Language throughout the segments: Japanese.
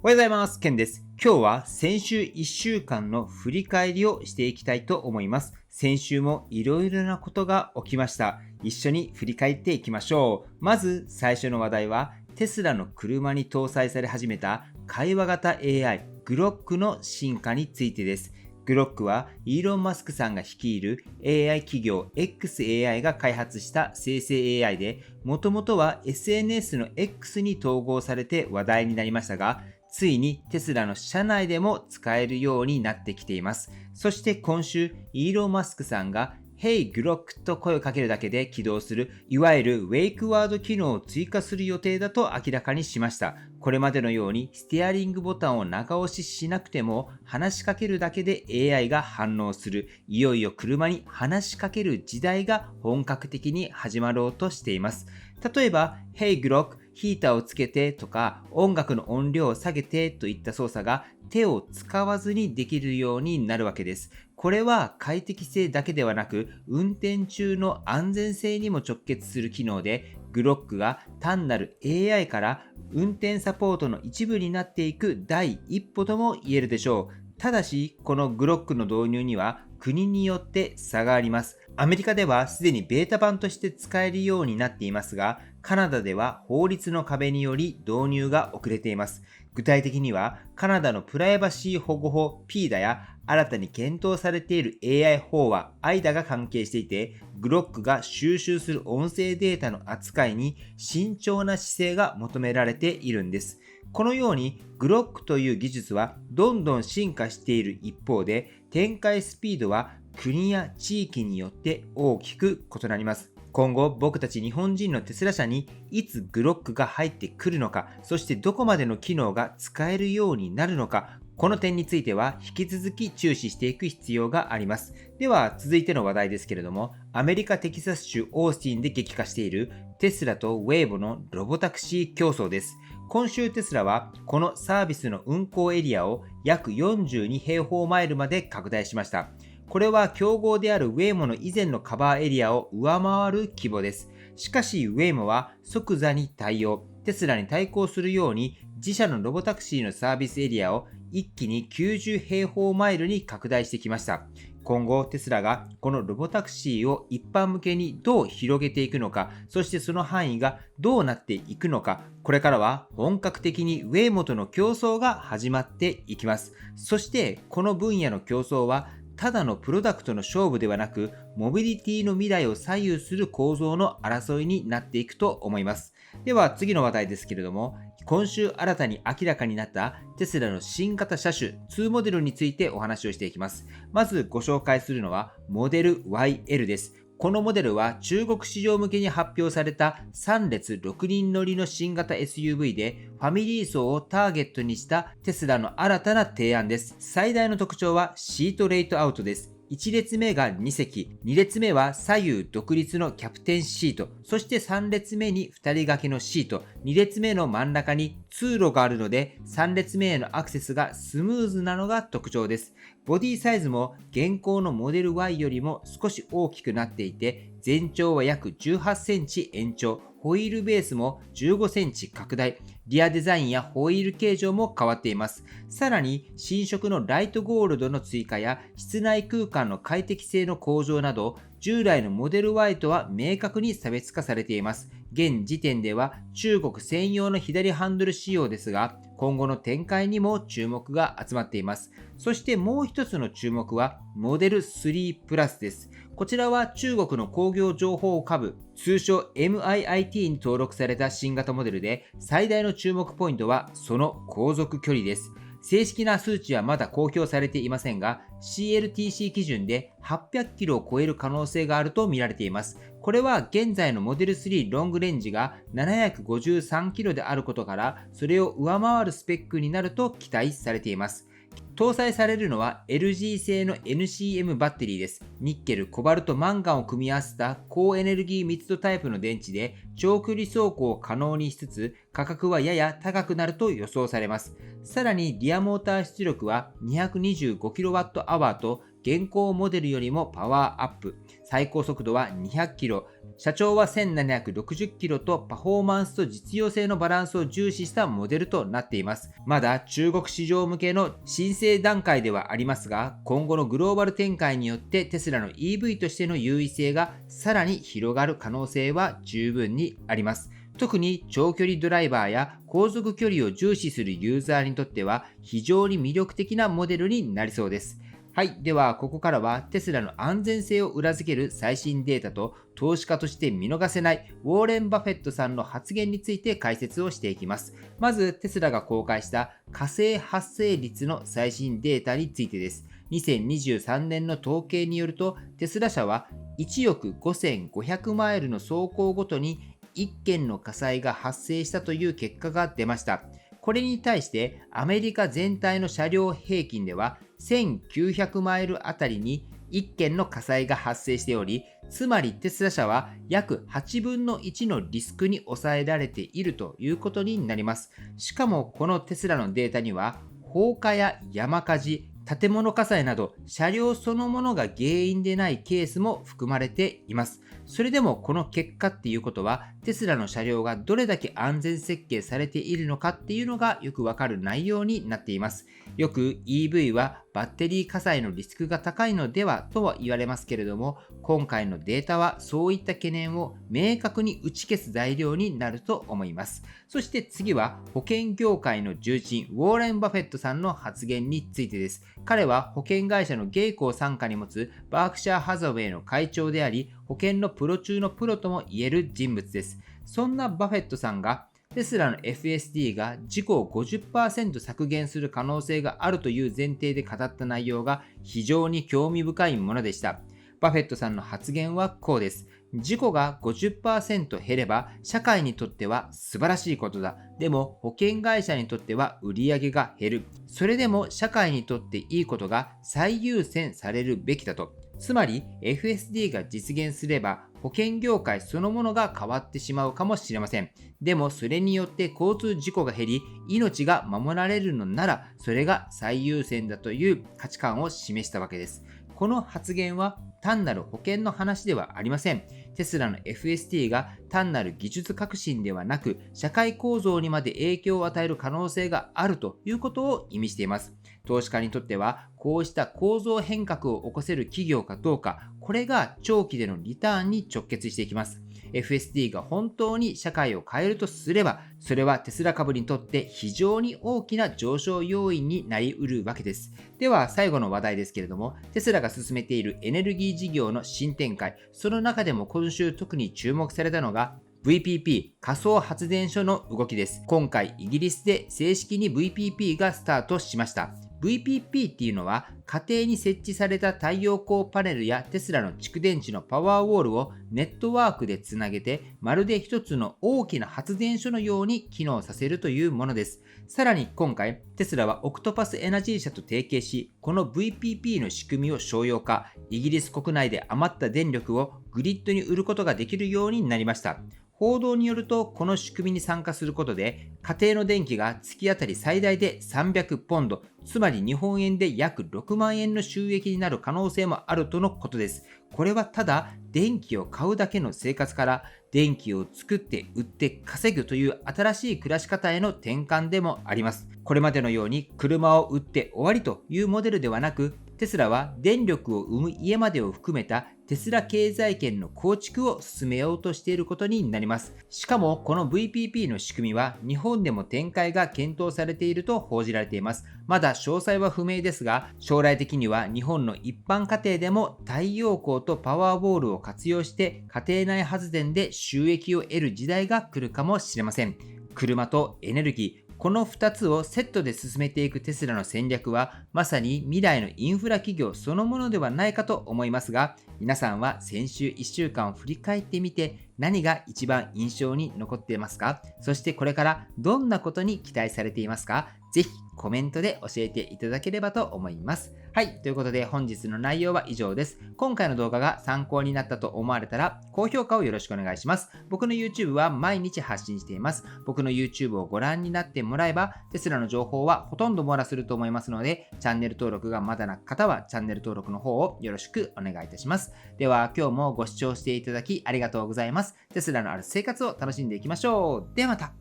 おはようございます。ケンです。今日は先週1週間の振り返りをしていきたいと思います。先週もいろいろなことが起きました。一緒に振り返っていきましょう。まず最初の話題は、テスラの車に搭載され始めた会話型 AI、グロックの進化についてです。グロックはイーロン・マスクさんが率いる AI 企業 XAI が開発した生成 AI で、もともとは SNS の X に統合されて話題になりましたが、ついにテスラの車内でも使えるようになってきています。そして今週、イーロン・マスクさんが Hey Grok と声をかけるだけで起動する、いわゆるウェイクワード機能を追加する予定だと明らかにしました。これまでのようにステアリングボタンを長押ししなくても話しかけるだけで AI が反応する、いよいよ車に話しかける時代が本格的に始まろうとしています。例えば Hey Grokヒーターをつけてとか音楽の音量を下げてといった操作が手を使わずにできるようになるわけです。これは快適性だけではなく運転中の安全性にも直結する機能で、グロックが単なる AI から運転サポートの一部になっていく第一歩とも言えるでしょう。ただし、このグロックの導入には国によって差があります。アメリカではすでにベータ版として使えるようになっていますが、カナダでは法律の壁により導入が遅れています。具体的には、カナダのプライバシー保護法 PDA や新たに検討されている AI 法は AIDA が関係していて、グロックが収集する音声データの扱いに慎重な姿勢が求められているんです。このようにグロックという技術はどんどん進化している一方で、展開スピードは国や地域によって大きく異なります。今後僕たち日本人のテスラ社にいつグロックが入ってくるのか、そしてどこまでの機能が使えるようになるのか、この点については引き続き注視していく必要があります。では続いての話題ですけれども、アメリカ・テキサス州オースティンで激化しているテスラとウェイボのロボタクシー競争です。今週テスラはこのサービスの運行エリアを約42平方マイルまで拡大しました。これは競合であるウェイモの以前のカバーエリアを上回る規模です。しかしウェイモは即座に対応、テスラに対抗するように自社のロボタクシーのサービスエリアを一気に90平方マイルに拡大してきました。今後テスラがこのロボタクシーを一般向けにどう広げていくのか、そしてその範囲がどうなっていくのか、これからは本格的にウェイモとの競争が始まっていきます。そしてこの分野の競争はただのプロダクトの勝負ではなく、モビリティの未来を左右する構造の争いになっていくと思います。では次の話題ですけれども、今週新たに明らかになったテスラの新型車種2モデルについてお話をしていきます。まずご紹介するのはモデル YL です。このモデルは中国市場向けに発表された3列6人乗りの新型 SUV で、ファミリー層をターゲットにしたテスラの新たな提案です。最大の特徴はシートレイトアウトです。1列目が2席、2列目は左右独立のキャプテンシート、そして3列目に2人掛けのシート、2列目の真ん中に通路があるので3列目へのアクセスがスムーズなのが特徴です。ボディサイズも現行のモデル Y よりも少し大きくなっていて、全長は約18センチ延長、ホイールベースも15センチ拡大、リアデザインやホイール形状も変わっています。さらに新色のライトゴールドの追加や室内空間の快適性の向上など、従来のモデル Y とは明確に差別化されています。現時点では中国専用の左ハンドル仕様ですが、今後の展開にも注目が集まっています。そしてもう一つの注目はモデル3プラスです。こちらは中国の工業情報株、通称 MIIT に登録された新型モデルで、最大の注目ポイントはその航続距離です。正式な数値はまだ公表されていませんが、CLTC 基準で800キロを超える可能性があると見られています。これは現在のモデル3ロングレンジが753キロであることから、それを上回るスペックになると期待されています。搭載されるのは LG 製の NCM バッテリーです。ニッケル、コバルト、マンガンを組み合わせた高エネルギー密度タイプの電池で長距離走行を可能にしつつ、価格はやや高くなると予想されます。さらにリアモーター出力は 225kWh と現行モデルよりもパワーアップ。最高速度は200キロ、社長は1760キロとパフォーマンスと実用性のバランスを重視したモデルとなっています。まだ中国市場向けの申請段階ではありますが、今後のグローバル展開によってテスラの EV としての優位性がさらに広がる可能性は十分にあります。特に長距離ドライバーや航続距離を重視するユーザーにとっては非常に魅力的なモデルになりそうです。はい。では、ここからはテスラの安全性を裏付ける最新データと投資家として見逃せないウォーレン・バフェットさんの発言について解説をしていきます。まず、テスラが公開した火星発生率の最新データについてです。2023年の統計によると、テスラ社は1億5500マイルの走行ごとに1件の火災が発生したという結果が出ました。これに対してアメリカ全体の車両平均では1900マイルあたりに1件の火災が発生しており、つまりテスラ社は約8分の1のリスクに抑えられているということになります。しかもこのテスラのデータには放火や山火事、建物火災など車両そのものが原因でないケースも含まれています。それでもこの結果っていうことはテスラの車両がどれだけ安全設計されているのかっていうのがよくわかる内容になっています。よく EV はバッテリー火災のリスクが高いのではとは言われますけれども、今回のデータはそういった懸念を明確に打ち消す材料になると思います。そして次は保険業界の重鎮ウォーレン・バフェットさんの発言についてです。彼は保険会社のゲイコを傘下に持つバークシャー・ハザウェイの会長であり、保険のプロ中のプロとも言える人物です。そんなバフェットさんがテスラの FSD が事故を 50% 削減する可能性があるという前提で語った内容が非常に興味深いものでした。バフェットさんの発言はこうです。事故が 50% 減れば社会にとっては素晴らしいことだ。でも保険会社にとっては売上が減る。それでも社会にとっていいことが最優先されるべきだと。つまり FSD が実現すれば保険業界そのものが変わってしまうかもしれません。でもそれによって交通事故が減り、命が守られるのならそれが最優先だという価値観を示したわけです。この発言は単なる保険の話ではありません。テスラの FSD が単なる技術革新ではなく、社会構造にまで影響を与える可能性があるということを意味しています。投資家にとっては、こうした構造変革を起こせる企業かどうか、これが長期でのリターンに直結していきます。FSD が本当に社会を変えるとすれば、それはテスラ株にとって非常に大きな上昇要因になり得るわけです。では最後の話題ですけれども、テスラが進めているエネルギー事業の新展開、その中でも今週特に注目されたのがVPP 仮想発電所の動きです。今回イギリスで正式に VPP がスタートしました。VPP っていうのは家庭に設置された太陽光パネルやテスラの蓄電池のパワーウォールをネットワークでつなげてまるで一つの大きな発電所のように機能させるというものです。さらに今回テスラはオクトパスエナジー社と提携し、この VPP の仕組みを商用化、イギリス国内で余った電力をグリッドに売ることができるようになりました。報道によると、この仕組みに参加することで、家庭の電気が月当たり最大で300ポンド、つまり日本円で約6万円の収益になる可能性もあるとのことです。これはただ、電気を買うだけの生活から、電気を作って売って稼ぐという新しい暮らし方への転換でもあります。これまでのように車を売って終わりというモデルではなく、テスラは電力を生む家までを含めたテスラ経済圏の構築を進めようとしていることになります。しかもこの VPP の仕組みは日本でも展開が検討されていると報じられています。まだ詳細は不明ですが、将来的には日本の一般家庭でも太陽光とパワーウォールを活用して家庭内発電で収益を得る時代が来るかもしれません。車とエネルギー、この2つをセットで進めていくテスラの戦略はまさに未来のインフラ企業そのものではないかと思いますが、皆さんは先週1週間を振り返ってみて何が一番印象に残っていますか？そしてこれからどんなことに期待されていますか？ぜひコメントで教えていただければと思います。はい。ということで本日の内容は以上です。今回の動画が参考になったと思われたら、高評価をよろしくお願いします。僕の YouTube は毎日発信しています。僕の YouTube をご覧になってもらえば、テスラの情報はほとんど網羅すると思いますので、チャンネル登録がまだな方はチャンネル登録の方をよろしくお願いいたします。では今日もご視聴していただきありがとうございます。テスラのある生活を楽しんでいきましょう。ではまた。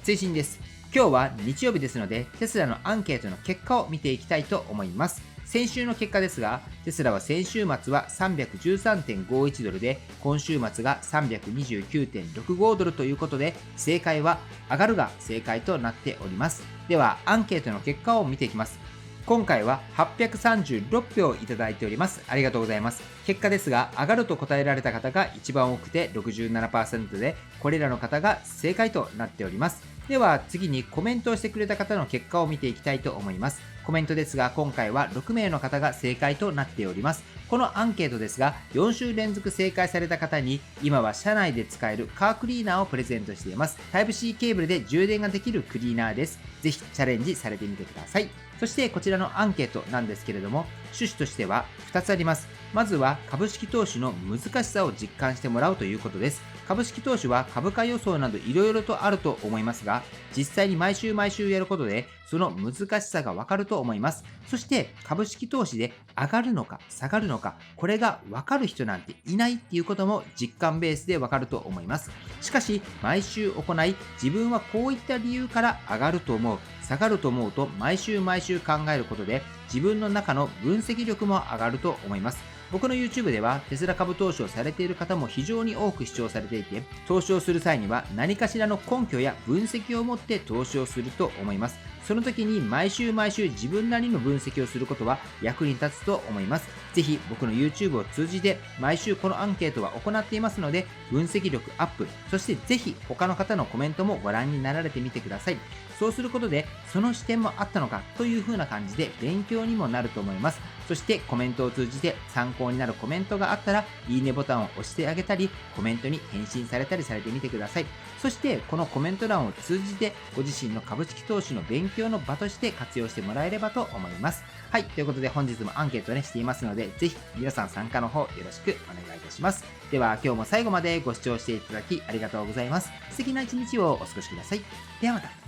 追伸です。今日は日曜日ですので、テスラのアンケートの結果を見ていきたいと思います。先週の結果ですが、テスラは先週末は 313.51 ドルで、今週末が 329.65 ドルということで、正解は上がるが正解となっております。では、アンケートの結果を見ていきます。今回は836票いただいております。ありがとうございます。結果ですが、上がると答えられた方が一番多くて 67% で、これらの方が正解となっております。では次にコメントをしてくれた方の結果を見ていきたいと思います。コメントですが、今回は6名の方が正解となっております。このアンケートですが、4週連続正解された方に、今は車内で使えるカークリーナーをプレゼントしています。Type-C ケーブルで充電ができるクリーナーです。ぜひチャレンジされてみてください。そしてこちらのアンケートなんですけれども、趣旨としては2つあります。まずは株式投資の難しさを実感してもらうということです。株式投資は株価予想などいろいろとあると思いますが、実際に毎週やることでその難しさがわかると思います。そして株式投資で上がるのか下がるのか、これがわかる人なんていないっていうことも実感ベースでわかると思います。しかし毎週行い、自分はこういった理由から上がると思う、下がると思うと毎週考えることで自分の中の分析力も上がると思います。僕の YouTube ではテスラ株投資をされている方も非常に多く視聴されていて、投資をする際には何かしらの根拠や分析を持って投資をすると思います。その時に毎週自分なりの分析をすることは役に立つと思います。ぜひ僕の YouTube を通じて毎週このアンケートは行っていますので、分析力アップ、そしてぜひ他の方のコメントもご覧になられてみてください。そうすることでその視点もあったのかという風な感じで勉強にもなると思います。そしてコメントを通じて参考になるコメントがあったら、いいねボタンを押してあげたり、コメントに返信されたりされてみてください。そしてこのコメント欄を通じてご自身の株式投資の勉強の場として活用してもらえればと思います。はい、ということで本日もアンケートをしていますので、ぜひ皆さん参加の方よろしくお願いいたします。では今日も最後までご視聴していただきありがとうございます。素敵な一日をお過ごしください。ではまた。